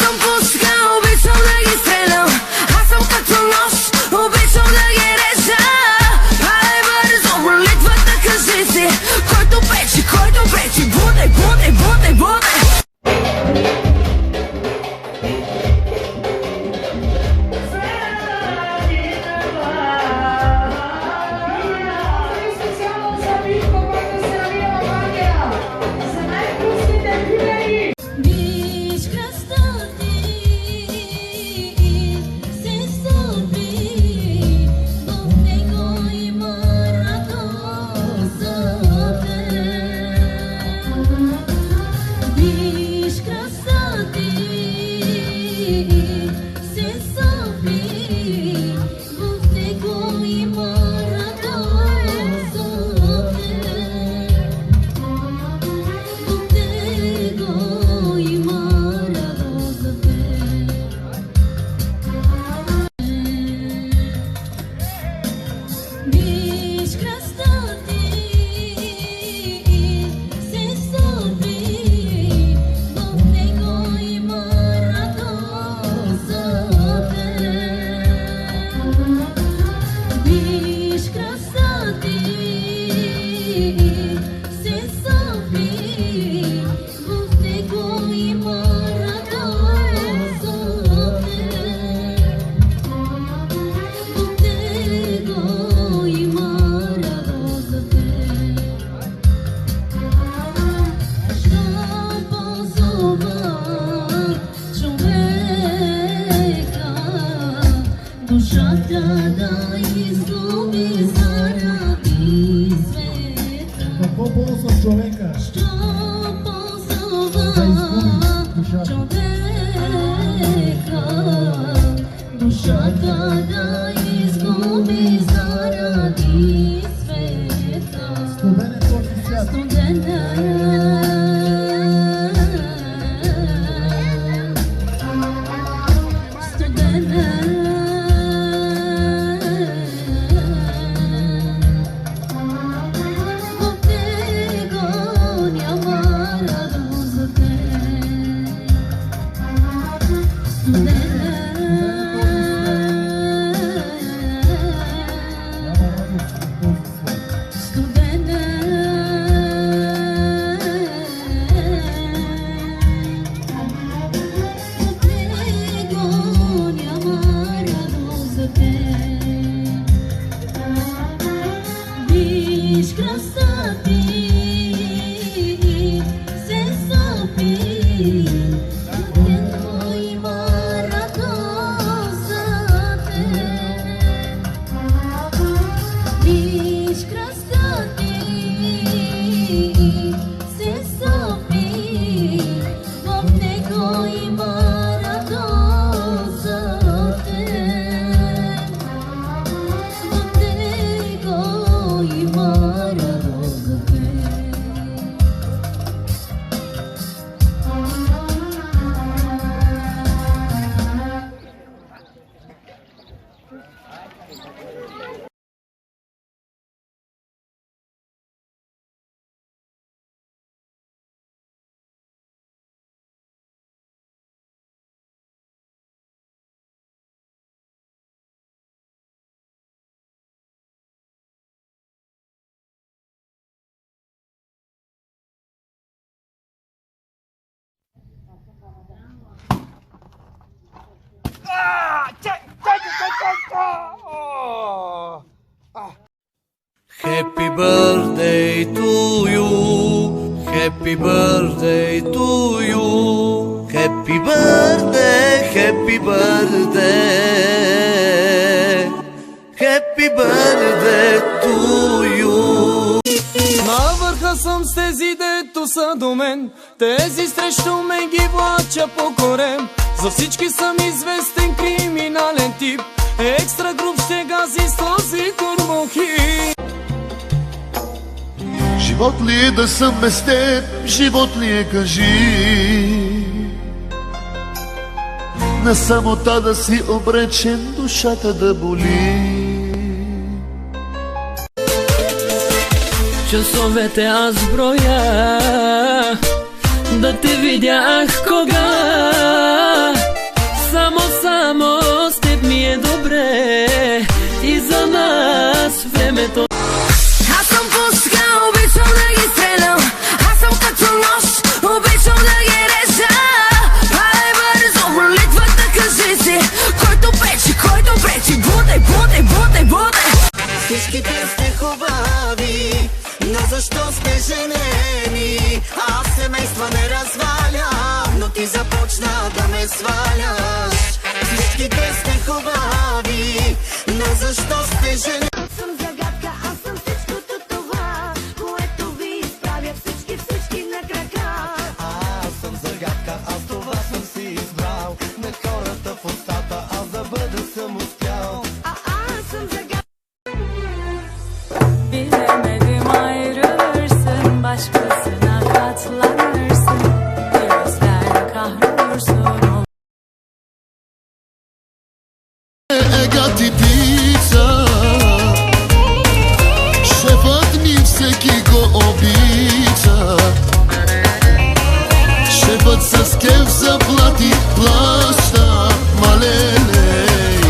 съм пуска, обичам да ги стрелям. Аз съм като нож, обичам да ги режа. Палай бързо, молитвата кажи си. Който пречи, будай, будай, будай, будай. Happy birthday to you, happy birthday to you, happy birthday, happy birthday, happy birthday to you. На върха съм с тези, дето са до мен, тези срещу мен ги влача по корем. За всички съм известен криминален тип, екстра груп ще гази с този турбохит. Живот ли е да съм без теб, живот ли е, кажи? На самота да си обречен, душата да боли. Часовете аз броя, да те видях кога започна да ме сваляш. Всичките сте хубави, но защо сте жени? Аз съм загадка, аз съм всичкото това, което ви изправя всички на крака. Аз съм загадка, аз това съм си избрал. На хората в устата, аз да бъда съм успял. Аз съм загадка. Bilemedim ayrılırsın, başkasına katlanırsın, gözler kahrolursun. Егати пица, шефът ми всеки го обича. Шефът с кеф заплати плаща, малелей.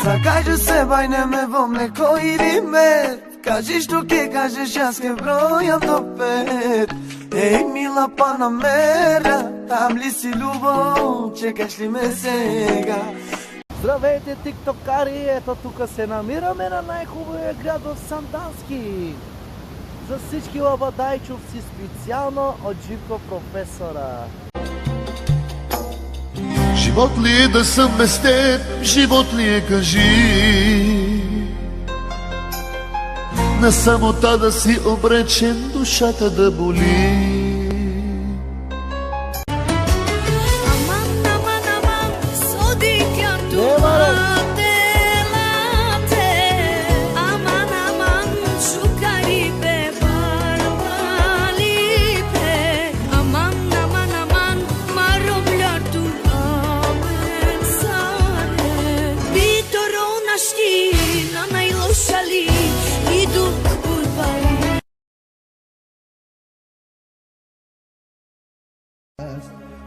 Закажи се, байнеме во млеко или мед. Кажи што ке кажеш, аз ке бројам до 5. Ей, мила Панамера, там ли си любов, чекаш ли ме сега? Здравейте, тиктокари! Ето тук се намираме на най-хубавия град в Сандански. За всички лабадайчовци специално от Живко професора. Живот ли е да съм без теб, живот ли е, кажи. На самота да си обречен, душата да боли.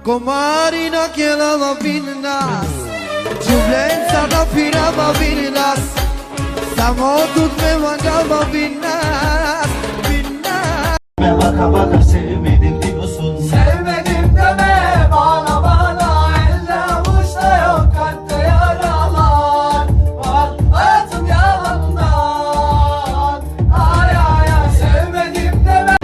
Комари на келава вини нас, Джубленца на пирава вини нас, само тут ме мангава вини нас, вини нас. Be baka baka sevmedim diyorsun. Sevmedim deme bana elde avuçta yok kalpte yaralar var hayatım yalandan. Ay ay ay sevmedim deme.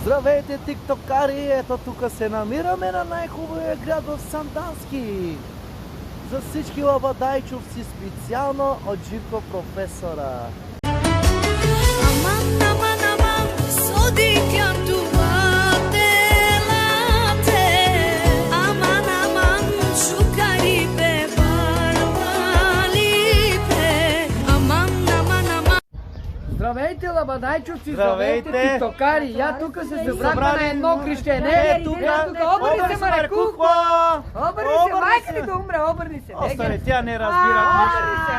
Здравейте, тиктокари! Ето тук се намираме на най-хубавия град в Сандански. За всички лабадайчовци специално от Живко професора. Здравейте, лабадайчовци, Здравейте. здравейте, тиктокари. Я тук се събрахме на едно крещене. Тук, обърни се, Марекухо! Обърни се, майка ми да умре, обърни се. Остане, тя не разбира. Обърни се,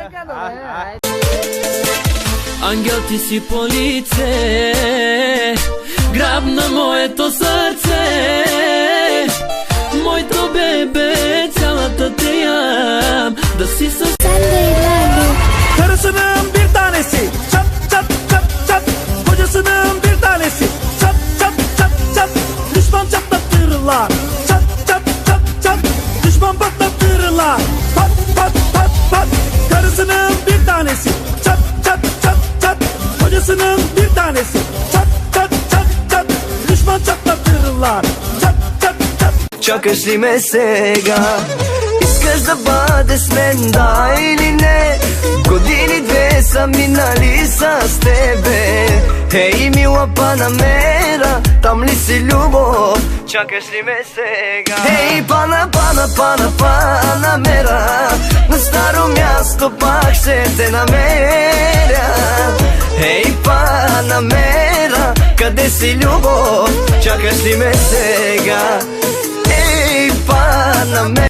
така добре. Ангел ти си по лице, граб на моето сърце, моето бебе, цялата те ям, да си със... Karısının bir tanesi çat çat çat çat, kocasının bir tanesi çat çat çat çat, düşman çatlatırlar çat çat çat çat, düşman patlatırlar pat pat pat pat. Karısının bir tanesi çat çat çat çat, kocasının bir tanesi çat çat çat çat, düşman çatlatırlar çat çat çat. Чакаш ли ме сега? Искаш да бъде с мен, да или не? Години две са минали с тебе. Ей, мила Панамера, там ли си любов? Чакаш ли ме сега? Ей, Панамера, на старо място пак ще те намеря. Ей, Панамера, къде си любов? Чакаш ли ме сега? Ей, Панамера.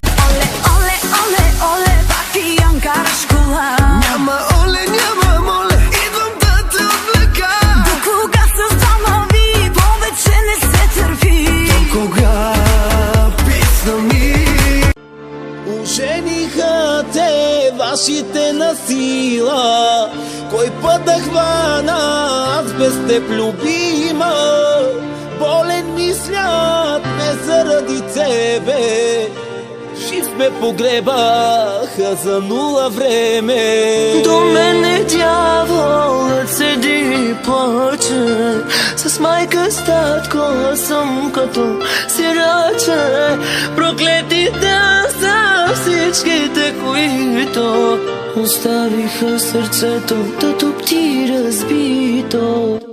Оле, оле, оле, пак ти янкараш кола. Няма оле, няма моле, идвам да те облека. До кога с двама ви повече не се търпи? До кога, писна ми? Ожениха те вашите насила, кой път да хвана аз без теб любима, болен ми свят ме tebe și pe pogrebaha za nula vreme. Do mene djavol sedi plače, с майка с татко съм като сираче. Проклетите са всичките, които оставиха сърцето да топти разбито.